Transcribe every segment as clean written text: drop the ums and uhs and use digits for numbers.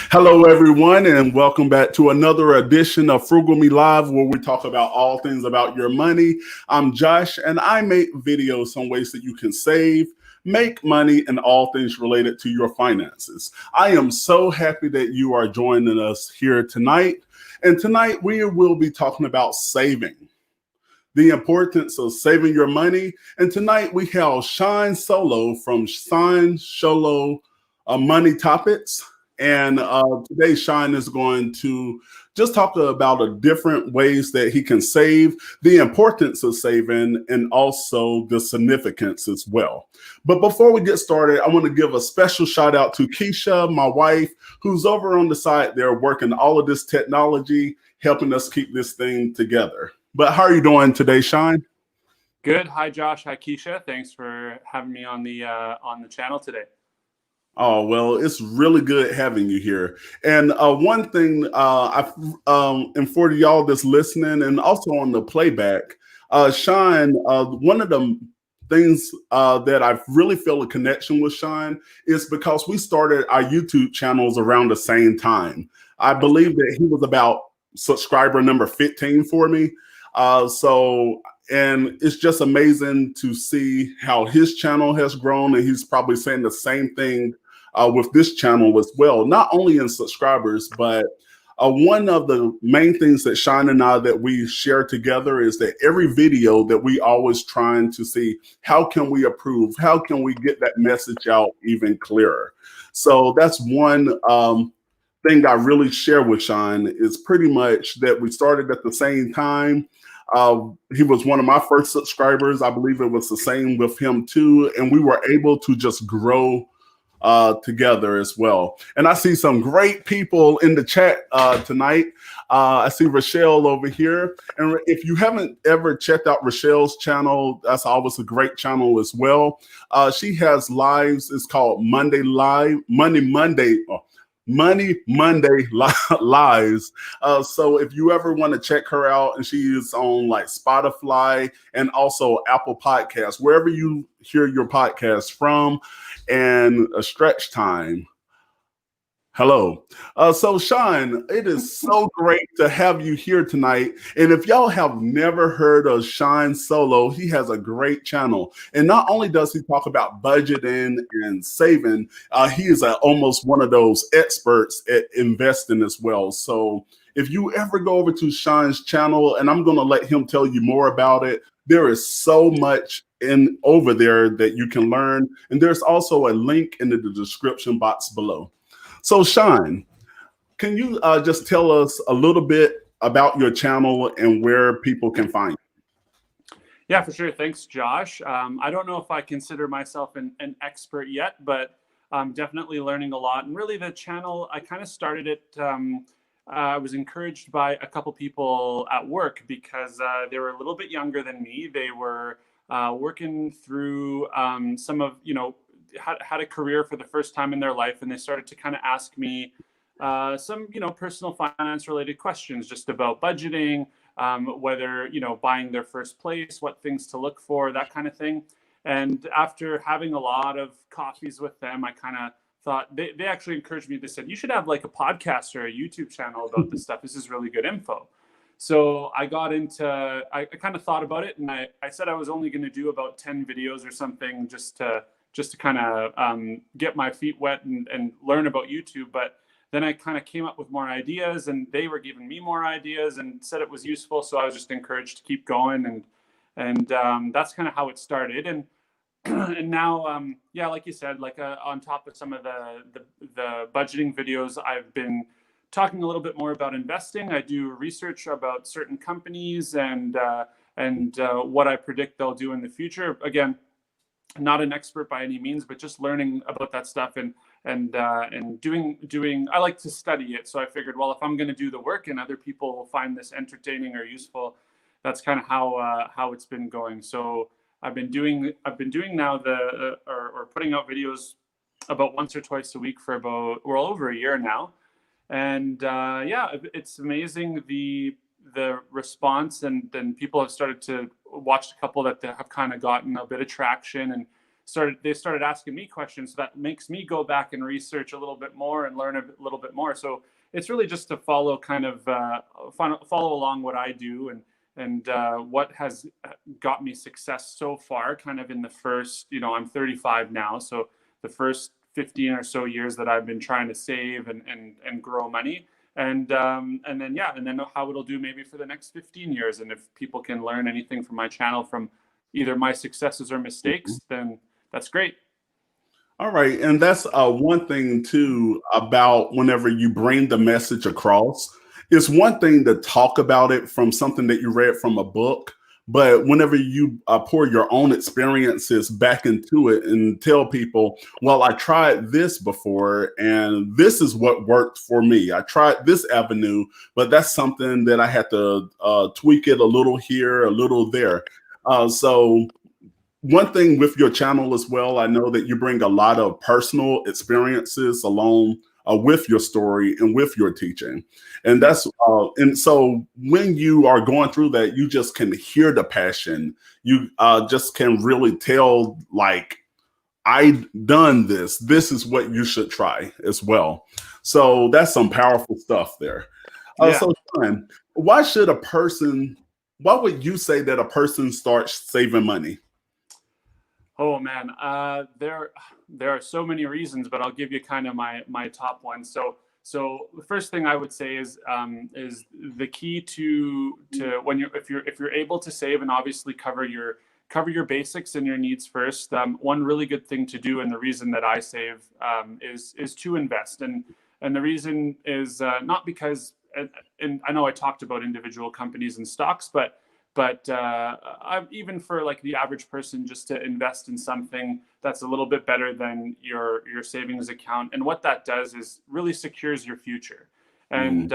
Hello, everyone, and welcome back to another edition of Frugal Me Live, where we talk about all things about your money. I'm Josh, and I make videos on ways that you can save, make money, and all things related to your finances. I am so happy that you are joining us here tonight. And tonight we will be talking about saving, the importance of saving your money. And tonight we have Shine Solo from Shine Solo Money Topics. And today Shine is going to just talk about the different ways that he can save, the importance of saving, and also the significance as well. But before we get started, I want to give a special shout out to Keisha, my wife, who's over on the side there working all of this technology, helping us keep this thing together. But how are you doing today, Shine? Good. Hi, Josh. Hi, Keisha. Thanks for having me on the channel today. Oh, well, it's really good having you here. And one thing and for y'all that's listening and also on the playback, Shine, one of the things that I really feel a connection with Shine is because we started our YouTube channels around the same time. I believe that he was about subscriber number 15 for me. And it's just amazing to see how his channel has grown, and he's probably saying the same thing with this channel as well, not only in subscribers, but one of the main things that Shine and I that we share together is that every video that we always trying to see, how can we improve? How can we get that message out even clearer? So that's one thing I really share with Shine is pretty much that we started at the same time. He was one of my first subscribers. I believe it was the same with him too. And we were able to just grow together as well. And I see some great people in the chat tonight. I see Rochelle over here. And if you haven't ever checked out Rochelle's channel, that's always a great channel as well. She has lives. It's called Monday Monday Lives. So if you ever want to check her out, and she is on like Spotify and also Apple Podcasts, wherever you hear your podcast from, and a stretch time. Hello. So Shine, it is so great to have you here tonight. And if y'all have never heard of Shine Solo, he has a great channel. And not only does he talk about budgeting and saving, he is almost one of those experts at investing as well. So if you ever go over to Shine's channel, and I'm going to let him tell you more about it, there is so much in over there that you can learn. And there's also a link in the description box below. So Shine, can you just tell us a little bit about your channel and where people can find you? Yeah, for sure. Thanks, Josh. I don't know if I consider myself an expert yet, but I'm definitely learning a lot. And really the channel, I kind of started it, I was encouraged by a couple people at work because they were a little bit younger than me. They were working through some of, had a career for the first time in their life, and they started to kind of ask me some personal finance related questions just about budgeting, whether buying their first place, what things to look for, that kind of thing. And after having a lot of coffees with them, I kind of thought they actually encouraged me. They said you should have like a podcast or a YouTube channel about this stuff. This is really good info. So I got into, I kind of thought about it, and I said I was only going to do about 10 videos or something just to kind of get my feet wet and learn about YouTube. But then I kind of came up with more ideas, and they were giving me more ideas and said it was useful. So I was just encouraged to keep going. And that's kind of how it started. And and now, yeah, like you said, like on top of some of the budgeting videos, I've been talking a little bit more about investing. I do research about certain companies and what I predict they'll do in the future. Again, not an expert by any means, but just learning about that stuff and doing. I like to study it, so I figured, well, if I'm going to do the work and other people will find this entertaining or useful, that's kind of how it's been going. So I've been doing now or putting out videos about once or twice a week for about over a year now, and yeah, it's amazing the response, and then people have started to watch a couple that have kind of gotten a bit of traction, and started asking me questions. So that makes me go back and research a little bit more and learn a little bit more. So it's really just to follow follow along what I do and what has got me success so far, kind of in the first, I'm 35 now. So the first 15 or so years that I've been trying to save and grow money. And then how it'll do maybe for the next 15 years. And if people can learn anything from my channel, from either my successes or mistakes, then that's great. All right. And that's one thing too about whenever you bring the message across. It's one thing to talk about it from something that you read from a book, but whenever you pour your own experiences back into it and tell people, well, I tried this before and this is what worked for me. I tried this avenue, but that's something that I had to tweak it a little here, a little there. So one thing with your channel as well, I know that you bring a lot of personal experiences along with your story and with your teaching. And that's and so when you are going through that, you just can hear the passion. You just can really tell, like, I done this. This is what you should try as well. So that's some powerful stuff there. So Sean, why would you say that a person starts saving money? Oh man, there are so many reasons, but I'll give you kind of my top one. So the first thing I would say is the key to when if you're able to save and obviously cover your basics and your needs first. One really good thing to do, and the reason that I save is to invest, and the reason is not because, and I know I talked about individual companies and stocks, but even for like the average person, just to invest in something that's a little bit better than your savings account. And what that does is really secures your future. And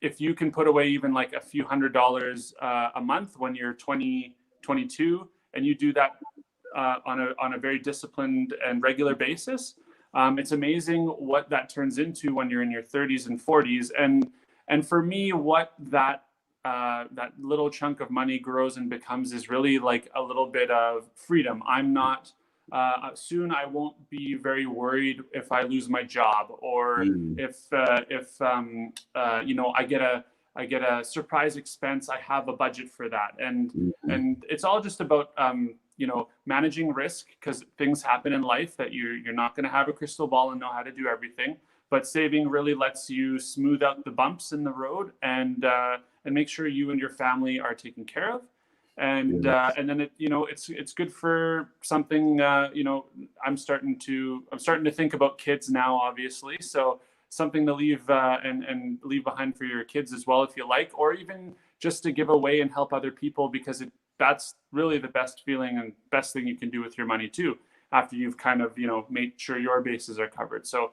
if you can put away even like a few $100s a month when you're 22, and you do that on a very disciplined and regular basis, it's amazing what that turns into when you're in your 30s and 40s. And for me, what that little chunk of money grows and becomes is really like a little bit of freedom. I'm not soon I won't be very worried if I lose my job, or if I get a surprise expense. I have a budget for that, and it's all just about managing risk, because things happen in life that you're not going to have a crystal ball and know how to do everything. But saving really lets you smooth out the bumps in the road and make sure you and your family are taken care of. And then it's good for something. I'm starting to think about kids now, obviously. So something to leave and leave behind for your kids as well, if you like, or even just to give away and help other people, because that's really the best feeling and best thing you can do with your money too, after you've kind of made sure your bases are covered. So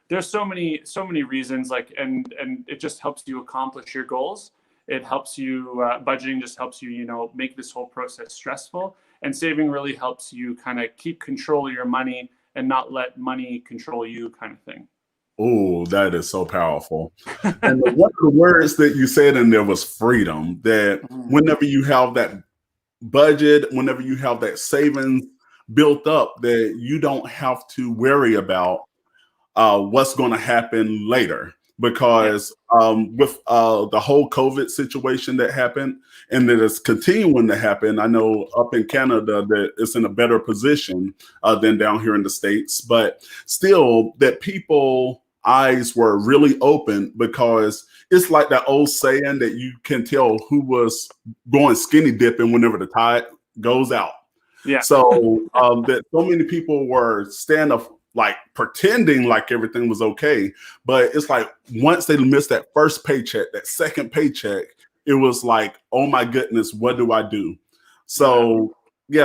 there's so many reasons, like, and it just helps you accomplish your goals. It helps you, budgeting just helps you, make this whole process stressful, and saving really helps you kind of keep control of your money and not let money control you, kind of thing. Oh, that is so powerful. And one of the words that you said in there was freedom, that whenever you have that budget, whenever you have that savings built up, that you don't have to worry about what's going to happen later, because with the whole COVID situation that happened and that is continuing to happen, I know up in Canada that it's in a better position than down here in the States, but still that people eyes were really open, because it's like that old saying that you can tell who was going skinny dipping whenever the tide goes out. Yeah. So that so many people were like pretending like everything was okay. But it's like once they missed that first paycheck, that second paycheck, it was like, oh my goodness, what do I do? So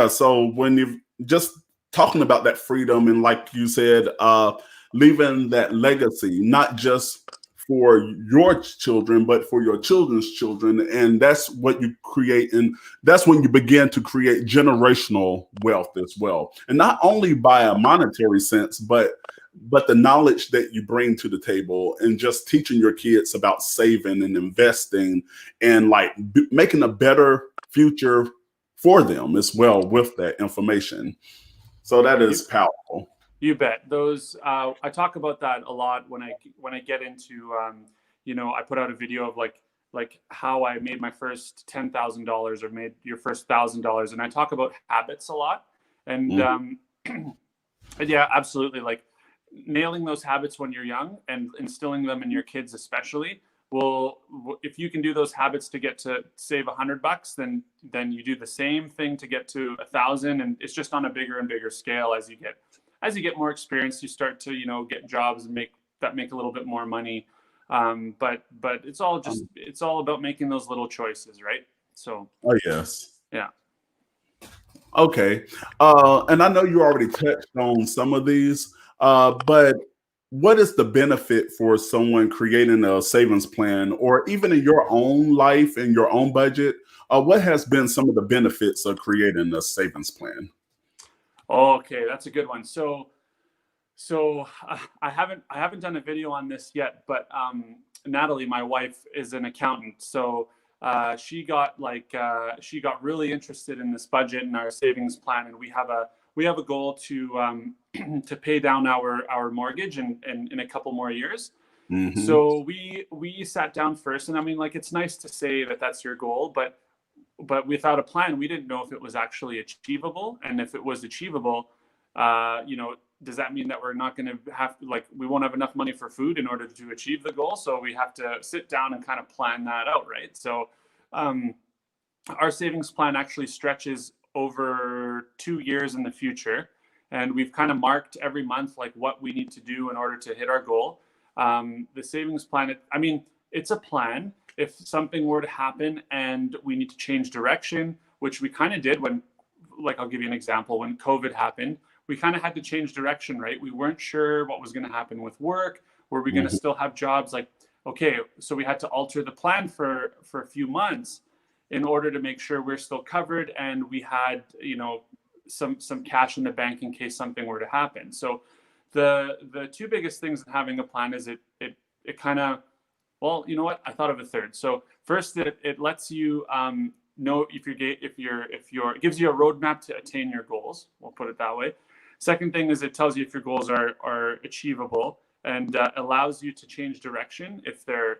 so when you're just talking about that freedom, and like you said, leaving that legacy, not just for your children, but for your children's children. And that's what you create. And that's when you begin to create generational wealth as well. And not only by a monetary sense, but the knowledge that you bring to the table, and just teaching your kids about saving and investing and like making a better future for them as well with that information. So that is powerful. You bet. Those I talk about that a lot when I get into I put out a video of like how I made my first $10,000 or made your first $1,000, and I talk about habits a lot. And yeah, absolutely. Like nailing those habits when you're young and instilling them in your kids, especially, if you can do those habits to get to save $100, then you do the same thing to get to 1,000, and it's just on a bigger and bigger scale as you get more experience. You start to get jobs and make a little bit more money, but it's all about making those little choices, right? So yes. yeah. Okay. And I know you already touched on some of these, but what is the benefit for someone creating a savings plan, or even in your own life and your own budget? What has been some of the benefits of creating a savings plan? Okay, that's a good one. So I haven't done a video on this yet, but Natalie, my wife, is an accountant, so she got really interested in this budget and our savings plan, and we have a goal to to pay down our mortgage in a couple more years. Mm-hmm. So we sat down first, and I mean, like, it's nice to say that that's your goal, but without a plan, we didn't know if it was actually achievable, and if it was achievable, does that mean that we're not going to we won't have enough money for food in order to achieve the goal? So we have to sit down and kind of plan that out, right? So our savings plan actually stretches over 2 years in the future, and we've kind of marked every month like what we need to do in order to hit our goal. The savings plan, it's a plan. If something were to happen and we need to change direction, which we kind of did when, like, I'll give you an example. When COVID happened, we kind of had to change direction, right? We weren't sure what was going to happen with work. Were we going to still have jobs? Like, okay, so we had to alter the plan for a few months in order to make sure we're still covered, and we had, some cash in the bank in case something were to happen. So the two biggest things in having a plan is it kind of, well, you know what? I thought of a third. So first, it lets you know if it gives you a roadmap to attain your goals. We'll put it that way. Second thing is it tells you if your goals are achievable, and allows you to change direction if they're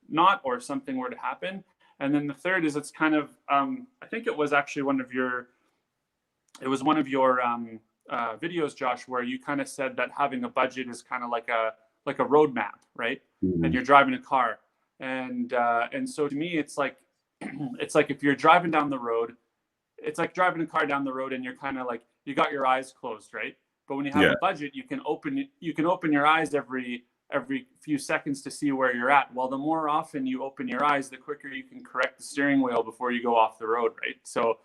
not, or if something were to happen. And then the third is it's kind of I think it was actually one of your videos, Josh, where you kind of said that having a budget is kind of like a roadmap, right? Mm-hmm. And you're driving a car, and so to me, it's like if you're driving down the road, it's like driving a car down the road, and you're kind of like, you got your eyes closed, right? But when you have a budget, you can open your eyes every few seconds to see where you're at. Well, the more often you open your eyes, the quicker you can correct the steering wheel before you go off the road, right? So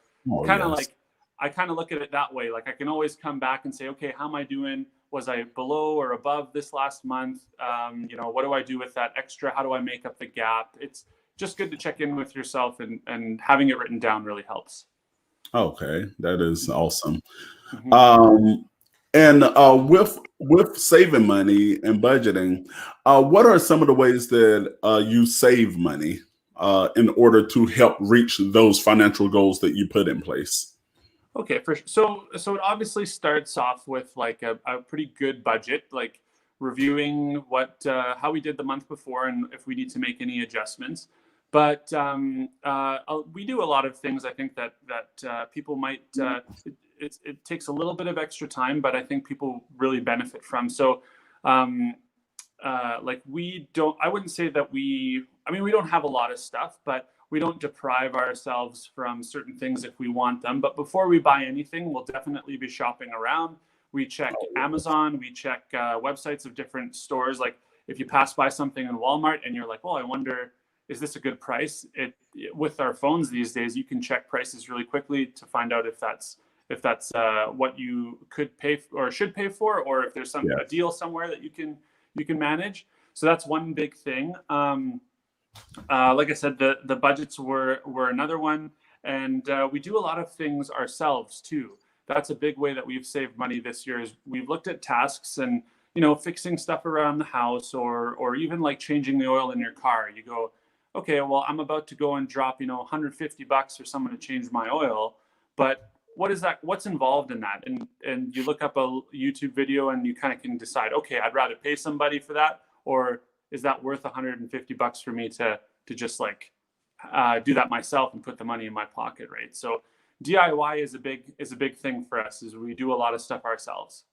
I kind of look at it that way. Like, I can always come back and say, okay, how am I doing? Was I below or above this last month? What do I do with that extra? How do I make up the gap? It's just good to check in with yourself, and having it written down really helps. Okay, that is awesome. Mm-hmm. And with saving money and budgeting, what are some of the ways that you save money in order to help reach those financial goals that you put in place? Okay, so it obviously starts off with like a pretty good budget, like reviewing how we did the month before and if we need to make any adjustments. But we do a lot of things, I think, that people might. It takes a little bit of extra time, but I think people really benefit from. So, like, I wouldn't say that we don't have a lot of stuff, but we don't deprive ourselves from certain things if we want them. But before we buy anything, we'll definitely be shopping around. We check Amazon, we check websites of different stores. Like, if you pass by something in Walmart and you're like, well, I wonder, is this a good price? With our phones these days, you can check prices really quickly to find out if that's what you could pay or should pay for, or if there's a deal somewhere that you can manage. So that's one big thing. Like I said, the budgets were another one, and we do a lot of things ourselves too. That's a big way that we've saved money this year. Is we've looked at tasks and fixing stuff around the house, or even like changing the oil in your car. You go, okay, well, I'm about to go and drop $150 for someone to change my oil. but what is that? What's involved in that? And you look up a YouTube video and you kind of can decide, okay, I'd rather pay somebody for that, or is that worth $150 for me to just like do that myself and put the money in my pocket, right? So DIY is a big thing for us. Is we do a lot of stuff ourselves.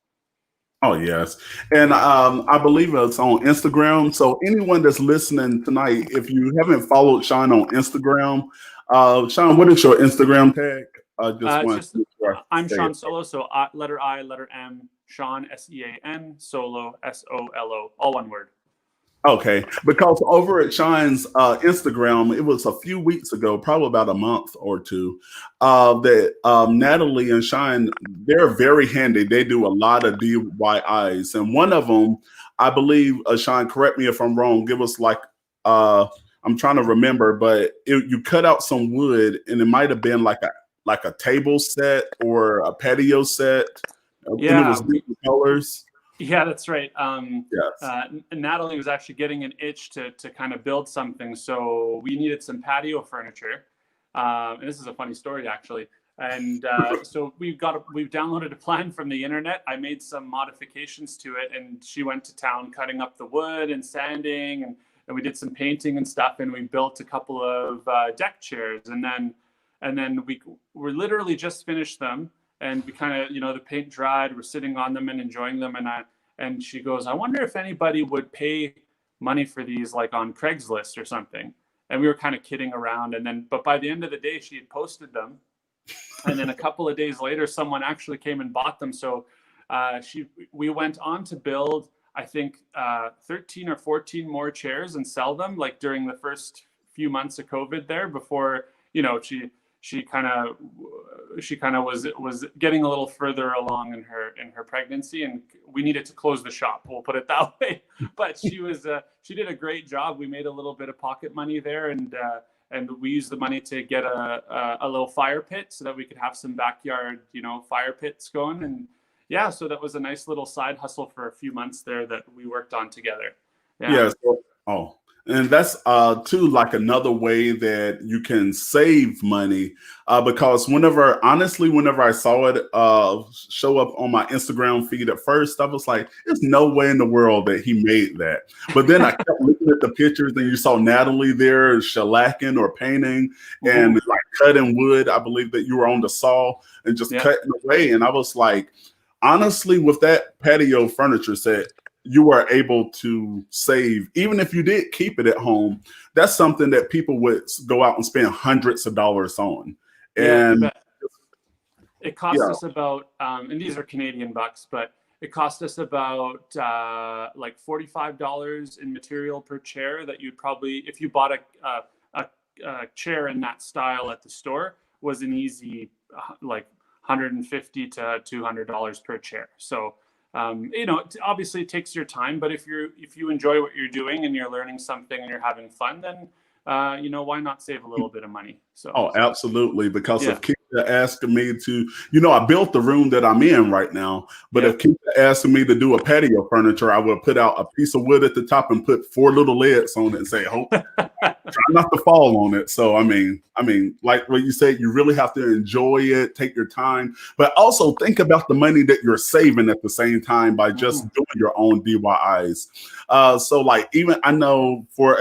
Oh yes, and I believe it's on Instagram. So anyone that's listening tonight, if you haven't followed Sean on Instagram, Sean, what is your Instagram tag? I just It's want just to make sure I I'm say Sean it. Solo, so letter I, letter M, Sean SEAN, Solo SOLO, all one word. Okay, because over at Shine's Instagram, it was a few weeks ago, probably about a month or two, that Natalie and Shine, they're very handy. They do a lot of DIYs, and one of them, I believe, Shine, correct me if I'm wrong. Give us like, I'm trying to remember, but you cut out some wood, and it might have been like a table set or a patio set, and it Yeah, was different colors. yeah, that's right. Yes. Natalie was actually getting an itch to kind of build something, so we needed some patio furniture. And this is a funny story, actually. And so we've downloaded a plan from the internet. I made some modifications to it, and she went to town cutting up the wood and sanding, and we did some painting and stuff, and we built a couple of deck chairs, and then we're literally just finished them. And we kind of, the paint dried, we're sitting on them and enjoying them. And she goes, I wonder if anybody would pay money for these, like on Craigslist or something. And we were kind of kidding around. But by the end of the day, she had posted them. And then a couple of days later, someone actually came and bought them. So we went on to build, I think, 13 or 14 more chairs and sell them, like during the first few months of COVID there, before, she kind of was getting a little further along in her pregnancy, and we needed to close the shop. We'll put it that way. But she did a great job. We made a little bit of pocket money there, and we used the money to get a little fire pit so that we could have some backyard, fire pits going. And yeah, so that was a nice little side hustle for a few months there that we worked on together. Yeah. Oh, and that's too like another way that you can save money because whenever I saw it show up on my Instagram feed at first, I was like, there's no way in the world that he made that. But then I kept looking at the pictures, and you saw Natalie there shellacking or painting and like cutting wood. I believe that you were on the saw and just cutting away, and I was like, honestly, with that patio furniture set, you were able to save, even if you did keep it at home. That's something that people would go out and spend hundreds of dollars on. And it cost us about, and these are Canadian bucks, but it cost us about like $45 in material per chair that you'd probably, if you bought a chair in that style at the store, was an easy like $150 to $200 per chair. So obviously it takes your time, but if you enjoy what you're doing and you're learning something and you're having fun, then why not save a little bit of money? So absolutely, because if Keisha asking me to, I built the room that I'm in right now, but if Keisha asking me to do a patio furniture, I would put out a piece of wood at the top and put 4 little legs on it and say, hope try not to fall on it. So I mean, like what you said, you really have to enjoy it, take your time, but also think about the money that you're saving at the same time by just doing your own DIYs. So like, even I know for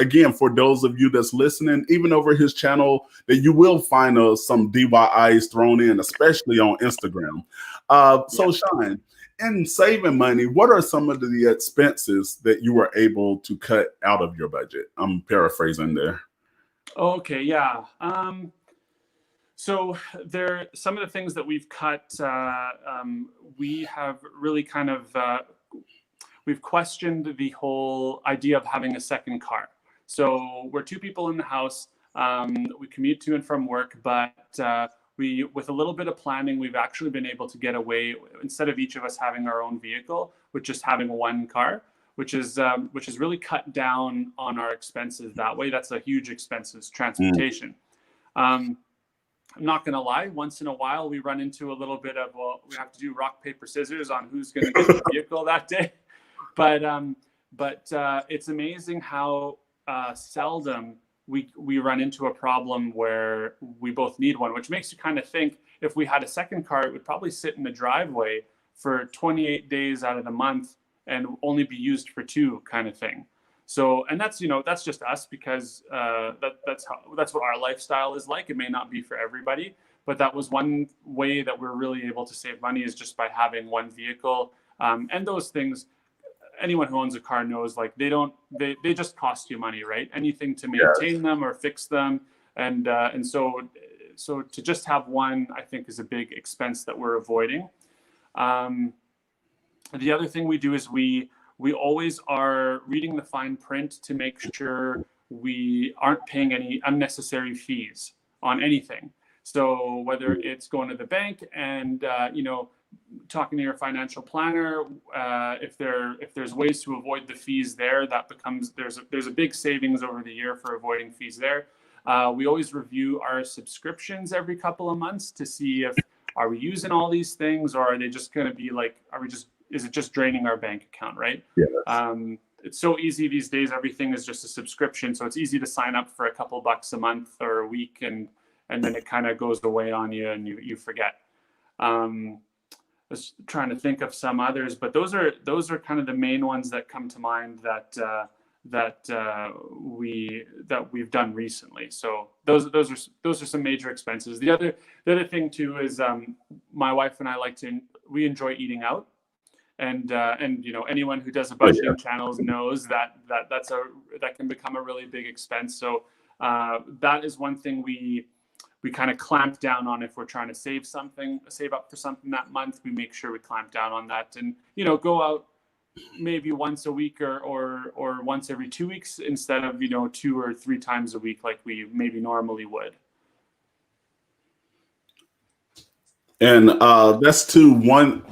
those of you that's listening, even over his channel, that you will find some DIYs thrown in, especially on Instagram. So Sean, in saving money, what are some of the expenses that you were able to cut out of your budget? I'm paraphrasing there. Okay, yeah. So some of the things that we've cut, we have really kind of, we've questioned the whole idea of having a second car. So we're 2 people in the house. We commute to and from work, but with a little bit of planning, we've actually been able to get away, instead of each of us having our own vehicle, with just having one car, which is really cut down on our expenses that way. That's a huge expense, is transportation. I'm not going to lie, once in a while we run into a little bit of, we have to do rock, paper, scissors on who's going to get the vehicle that day. But it's amazing how seldom we run into a problem where we both need one, which makes you kind of think, if we had a second car, it would probably sit in the driveway for 28 days out of the month and only be used for 2 kind of thing. So, and that's, that's just us, because that's what our lifestyle is like. It may not be for everybody, but that was one way that we're really able to save money, is just by having one vehicle. And those things, anyone who owns a car knows, like they just cost you money, right? Anything to maintain them or fix them. And so to just have one, I think, is a big expense that we're avoiding. The other thing we do is we always are reading the fine print to make sure we aren't paying any unnecessary fees on anything. So whether it's going to the bank and, talking to your financial planner, if there's ways to avoid the fees there, that becomes, there's a big savings over the year for avoiding fees there. We always review our subscriptions every couple of months to see if, are we using all these things, or are they just going to be like, is it just draining our bank account, right? Yes. It's so easy these days. Everything is just a subscription. So it's easy to sign up for a couple bucks a month or a week, and then it kind of goes away on you and you forget. I was trying to think of some others, but those are kind of the main ones that come to mind that we've done recently. So those are some major expenses. The other thing too is my wife and I we enjoy eating out. And anyone who does a budgeting channels knows that can become a really big expense. So that is one thing we kind of clamp down on. If we're trying to save up for something that month, we make sure we clamp down on that, and go out maybe once a week or once every 2 weeks instead of 2 or 3 times a week like we maybe normally would. And that's one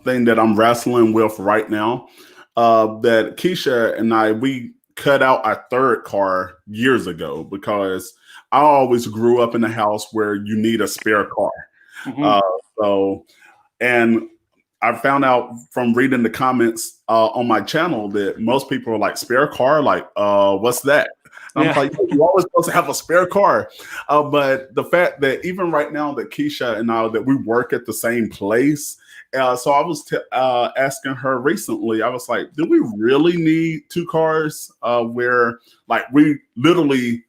thing that I'm wrestling with right now. That Keisha and we cut out our third car years ago, because I always grew up in a house where you need a spare car. Mm-hmm. And I found out from reading the comments on my channel that most people are like, spare car? Like, what's that? And I'm like, you're always supposed to have a spare car. But the fact that even right now that Keisha and I, that we work at the same place. So I was asking her recently, I was like, do we really need 2 cars? Where like we literally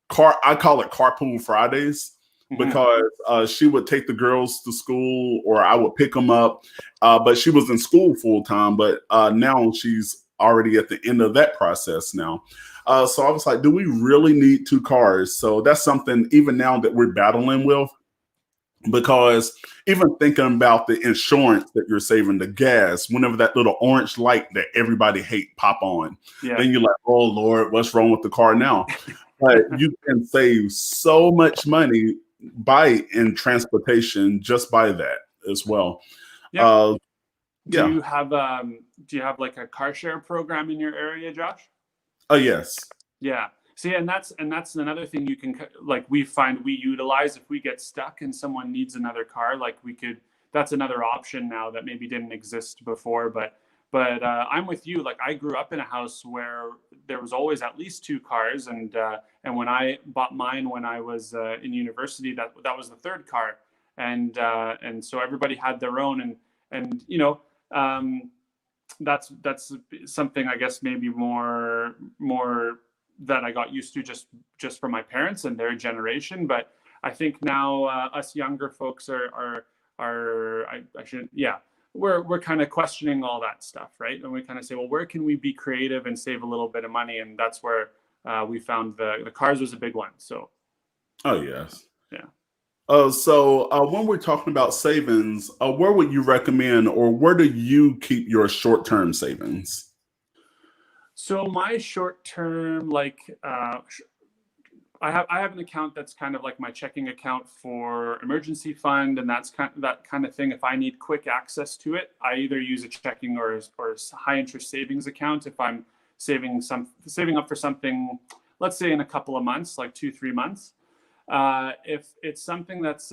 I call it carpool Fridays. Mm-hmm. Because she would take the girls to school or I would pick them up. But she was in school full time. But now she's already at the end of that process now. So I was like, do we really need 2 cars? So that's something even now that we're battling with. Because even thinking about the insurance that you're saving, the gas, whenever that little orange light that everybody hate pop on, then you're like, oh Lord, what's wrong with the car now? But you can save so much money in transportation just by that as well. Do you have like a car share program in your area, Josh? Oh yes. Yeah. See, and that's another thing you can, like, we find we utilize if we get stuck and someone needs another car, like that's another option now that maybe didn't exist before. But I'm with you. Like, I grew up in a house where there was always at least 2 cars, and when I bought mine when I was in university, that was the 3rd car, and so everybody had their own, and that's something I guess maybe more that I got used to just from my parents and their generation. But I think now us younger folks we're kind of questioning all that stuff, right? And we kind of say, well, where can we be creative and save a little bit of money? And that's where we found the cars was a big one. So. Oh yes. Yeah. So when we're talking about savings, where would you recommend, or where do you keep your short-term savings? So my short-term, like, I have an account that's kind of like my checking account for emergency fund, and that's that kind of thing. If I need quick access to it, I either use a checking or a high interest savings account. If I'm saving up for something, let's say in a couple of months, like 2-3 months. If it's something that's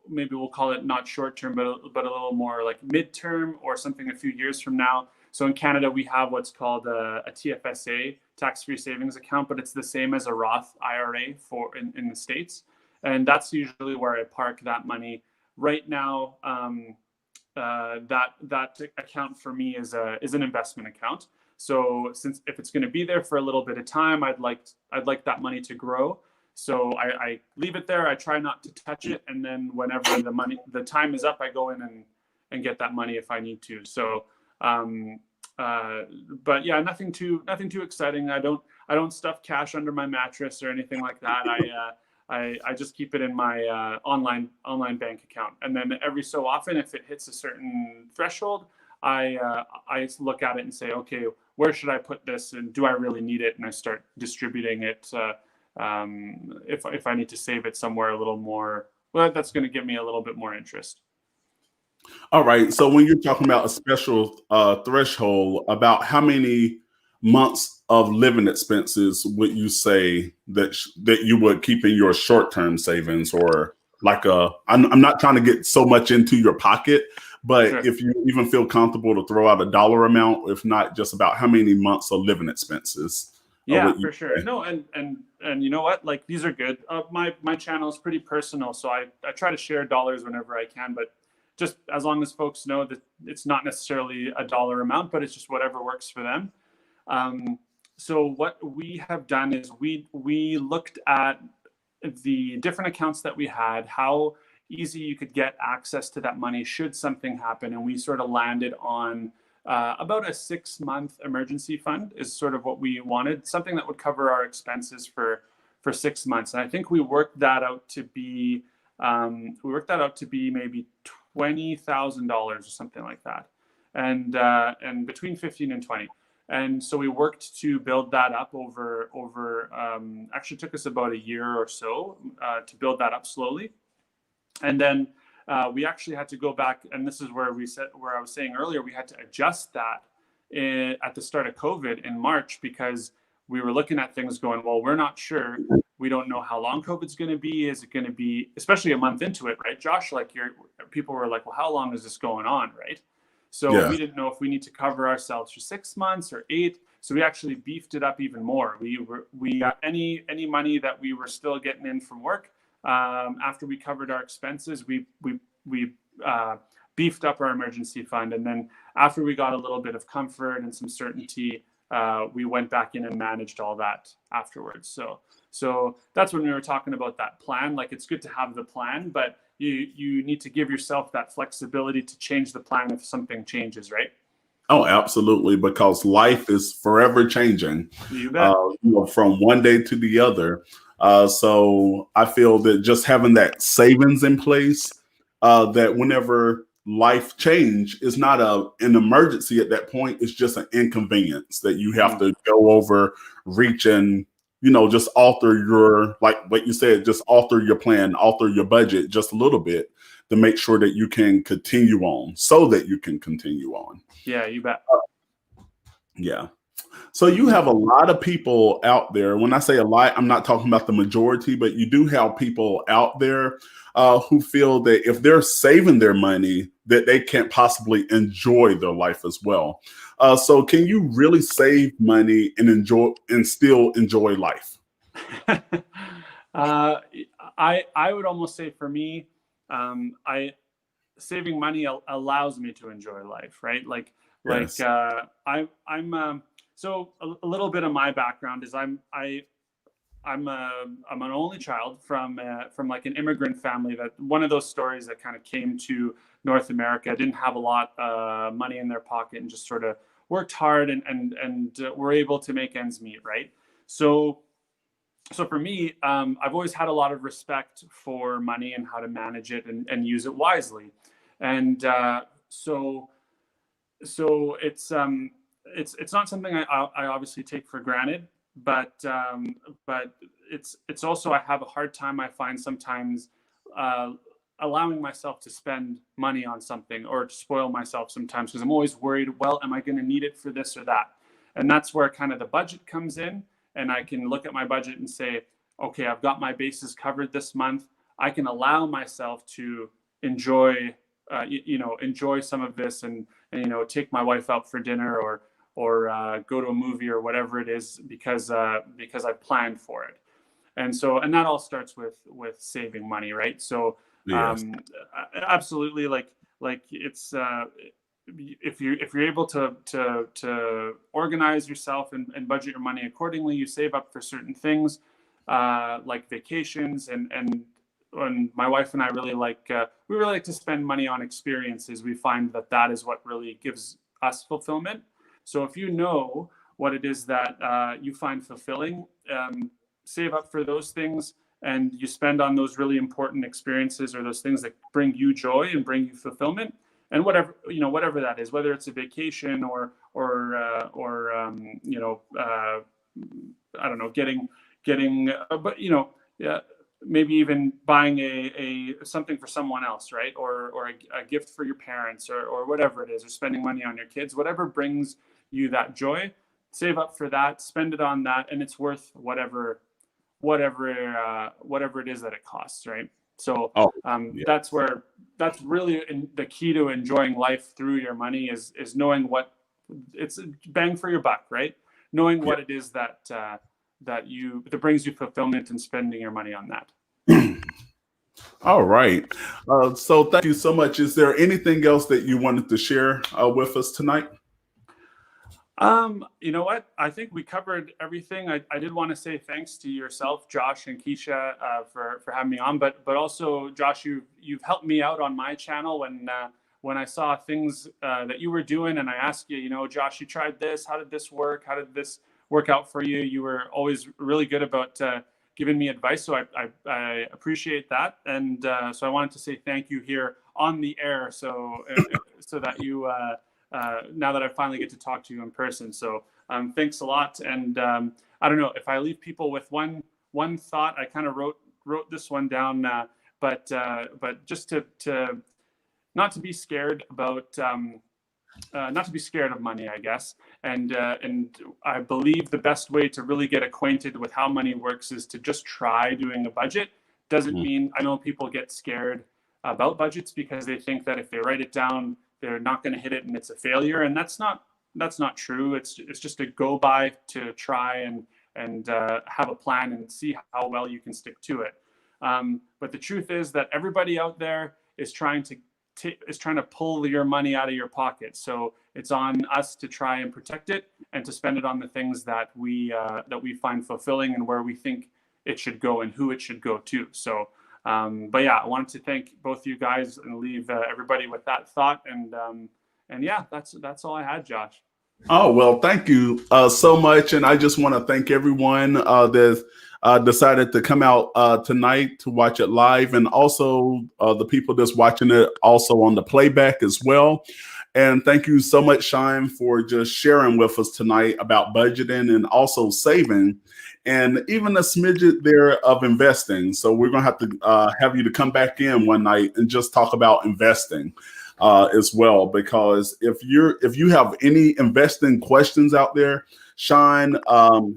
maybe we'll call it not short-term, but a little more like midterm or something a few years from now. So in Canada, we have what's called a TFSA, tax-free savings account, but it's the same as a Roth IRA in the States. and that's usually where I park that money. Right now, that account for me is an investment account. So since if it's going to be there for a little bit of time, I'd like that money to grow. So I leave it there. I try not to touch it, and then whenever the time is up, I go in and get that money if I need to. So, but yeah, nothing too exciting. I don't stuff cash under my mattress or anything like that. I just keep it in my online bank account, and then every so often, if it hits a certain threshold, I look at it and say, okay, where should I put this, and do I really need it? And I start distributing it. If I need to save it somewhere a little more, well, that's going to give me a little bit more interest. All right. So when you're talking about a special threshold, about how many months of living expenses would you say that you would keep in your short-term savings, or like I'm not trying to get so much into your pocket, but Sure. if you even feel comfortable to throw out a dollar amount, if not just about how many months of living expenses. Yeah, Would you for sure. say? No, and you know what? Like, these are good. My channel is pretty personal, so I try to share dollars whenever I can, but just as long as folks know that it's not necessarily a dollar amount, but it's just whatever works for them. So what we have done is we looked at the different accounts that we had, how easy you could get access to that money should something happen, and we sort of landed on about a 6-month emergency fund is sort of what we wanted, something that would cover our expenses for 6 months. And I think we worked that out to be maybe $20,000 or something like that, and between 15 and 20. And so we worked to build that up over actually took us about a year or so to build that up slowly. And then we actually had to go back, and this is where I was saying earlier, we had to adjust that at the start of COVID in March, because we were looking at things going, well, we're not sure. We don't know how long COVID's going to be. Is it going to be, especially a month into it, right, Josh? Like, people were like, well, how long is this going on, right? So Yeah. we didn't know if we need to cover ourselves for 6 months or 8. So we actually beefed it up even more. We got any money that we were still getting in from work. After we covered our expenses, we beefed up our emergency fund, and then after we got a little bit of comfort and some certainty, we went back in and managed all that afterwards. So that's when we were talking about that plan. Like, it's good to have the plan, but you need to give yourself that flexibility to change the plan if something changes, right? Oh, absolutely, because life is forever changing, You bet. from one day to the other. So I feel that just having that savings in place, that whenever life change is not an emergency at that point, it's just an inconvenience that you have to go over, reach and, just alter your, like what you said, just alter your plan, alter your budget just a little bit to make sure that you can continue on, so that you can continue on. Yeah, you bet. Yeah. So you have a lot of people out there. When I say a lot, I'm not talking about the majority, but you do have people out there who feel that if they're saving their money, that they can't possibly enjoy their life as well. So can you really save money and still enjoy life? I would almost say, for me, saving money allows me to enjoy life, right? Yes. I'm so a little bit of my background is I'm an only child from like an immigrant family, that one of those stories that kind of came to North America, didn't have a lot money in their pocket, and just sort of worked hard and were able to make ends meet, right? So for me, I've always had a lot of respect for money and how to manage it and use it wisely. And so it's not something I obviously take for granted, but it's also, I have a hard time, I find sometimes, allowing myself to spend money on something, or to spoil myself sometimes, because I'm always worried, well, am I going to need it for this or that? And that's where kind of the budget comes in, and I can look at my budget and say, okay, I've got my bases covered this month. I can allow myself to enjoy some of this, and take my wife out for dinner, or go to a movie or whatever it is, because I planned for it. And that all starts with saving money, right? So Yes. absolutely, like it's if you're able to organize yourself and budget your money accordingly, you save up for certain things like vacations, and my wife and I really like to spend money on experiences. We find that is what really gives us fulfillment. So if you know what it is that you find fulfilling, save up for those things, and you spend on those really important experiences or those things that bring you joy and bring you fulfillment. And whatever that is, whether it's a vacation or I don't know, getting but yeah, maybe even buying a something for someone else, right? Or a gift for your parents, or whatever it is, or spending money on your kids, whatever brings you that joy, save up for that, spend it on that, and it's worth whatever it is that it costs, right? So yeah. that's really the key to enjoying life through your money is knowing what it's bang for your buck, right? Knowing what it is that brings you fulfillment and spending your money on that. All right. So thank you so much. Is there anything else that you wanted to share with us tonight? You know what? I think we covered everything. I did want to say thanks to yourself, Josh and Keisha, for having me on. But also, Josh, you've helped me out on my channel when I saw things that you were doing, and I asked you, Josh, you tried this. How did this work? How did this work out for you? You were always really good about giving me advice, so I appreciate that. And so I wanted to say thank you here on the air, so that you. Now that I finally get to talk to you in person. So thanks a lot. And I don't know if I leave people with one thought. I kind of wrote this one down, but just to not to be scared about not to be scared of money, I guess. And I believe the best way to really get acquainted with how money works is to just try doing a budget. Doesn't mean, I know people get scared about budgets because they think that if they write it down, they're not going to hit it and it's a failure. And that's not true. It's just a go by to try and have a plan and see how well you can stick to it. But the truth is that everybody out there is trying to pull your money out of your pocket. So it's on us to try and protect it and to spend it on the things that we find fulfilling and where we think it should go and who it should go to. So but yeah, I wanted to thank both you guys and leave everybody with that thought. And yeah, that's all I had, Josh. Oh, well, thank you so much. And I just want to thank everyone that decided to come out tonight to watch it live, and also the people that's watching it also on the playback as well. And thank you so much, Shine, for just sharing with us tonight about budgeting and also saving, and even a smidget there of investing. So we're going to have to have you to come back in one night and just talk about investing as well, because if you have any investing questions out there, Shine,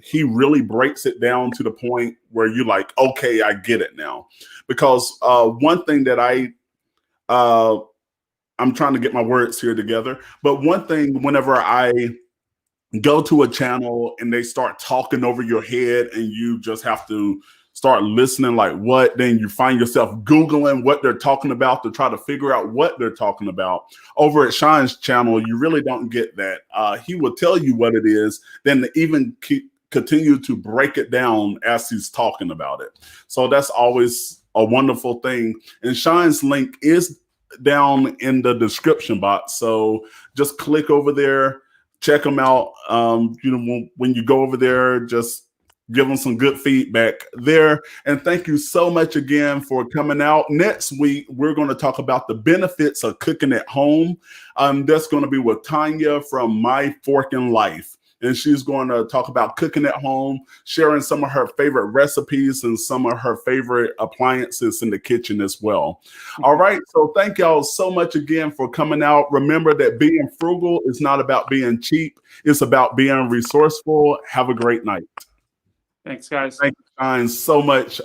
he really breaks it down to the point where you're like, okay, I get it now. Because one thing that I'm trying to get my words here together, but one thing, whenever I go to a channel and they start talking over your head and you just have to start listening, like what, then you find yourself Googling what they're talking about to try to figure out what they're talking about. Over at Shine's channel, you really don't get that. He will tell you what it is, then even continue to break it down as he's talking about it. So that's always a wonderful thing. And Shine's link is down in the description box. So just click over there, check them out. When you go over there, just give them some good feedback there. And thank you so much again for coming out. Next week, we're going to talk about the benefits of cooking at home. That's going to be with Tanya from My Fork in Life. And she's going to talk about cooking at home, sharing some of her favorite recipes and some of her favorite appliances in the kitchen as well. All right. So thank y'all so much again for coming out. Remember that being frugal is not about being cheap. It's about being resourceful. Have a great night. Thanks, guys. Thank you, Shine, so much